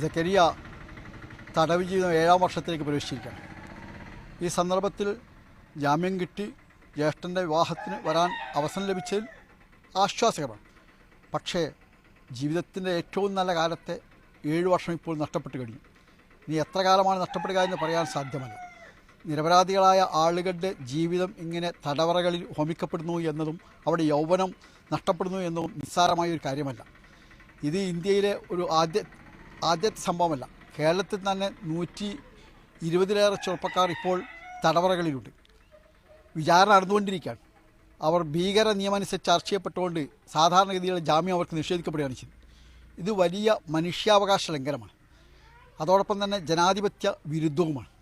സക്കരിയ തടവ് ജീവിതം 7-ാം വർഷത്തിലേക്ക് പ്രവേശിച്ചിരിക്കുകയാണ്. ഈ സന്ദർഭത്തിൽ ജാമ്യം കിട്ടി ജ്യേഷ്ഠൻ്റെ വിവാഹത്തിന് വരാൻ അവസരം ലഭിച്ചതിൽ ആശ്വാസകരമാണ്. പക്ഷേ ജീവിതത്തിൻ്റെ ഏറ്റവും നല്ല കാലത്തെ 7 വർഷം ഇപ്പോൾ നഷ്ടപ്പെട്ട് കഴിഞ്ഞു. ഇനി എത്ര കാലമാണ് നഷ്ടപ്പെടുക എന്ന് പറയാൻ സാധ്യമല്ല. നിരപരാധികളായ ആളുകളുടെ ജീവിതം ഇങ്ങനെ തടവറകളിൽ ഹോമിക്കപ്പെടുന്നു എന്നതും അവിടെ യൗവനം നഷ്ടപ്പെടുന്നു എന്നതും നിസ്സാരമായൊരു കാര്യമല്ല. ഇത് ഇന്ത്യയിലെ ഒരു ആദ്യത്തെ സംഭവമല്ല. കേരളത്തിൽ തന്നെ 120-ലേറെ ചെറുപ്പക്കാർ ഇപ്പോൾ തടവറകളിലുണ്ട്. വിചാരണ നടന്നുകൊണ്ടിരിക്കുകയാണ്. അവർ ഭീകര നിയമമനുസരിച്ച് അറസ്റ്റ് ചെയ്യപ്പെട്ടുകൊണ്ട് സാധാരണഗതിയിലുള്ള ജാമ്യം അവർക്ക് നിഷേധിക്കപ്പെടുകയാണ് ചെയ്തത്. ഇത് വലിയ മനുഷ്യാവകാശ ലംഘനമാണ്. അതോടൊപ്പം തന്നെ ജനാധിപത്യ വിരുദ്ധവുമാണ്.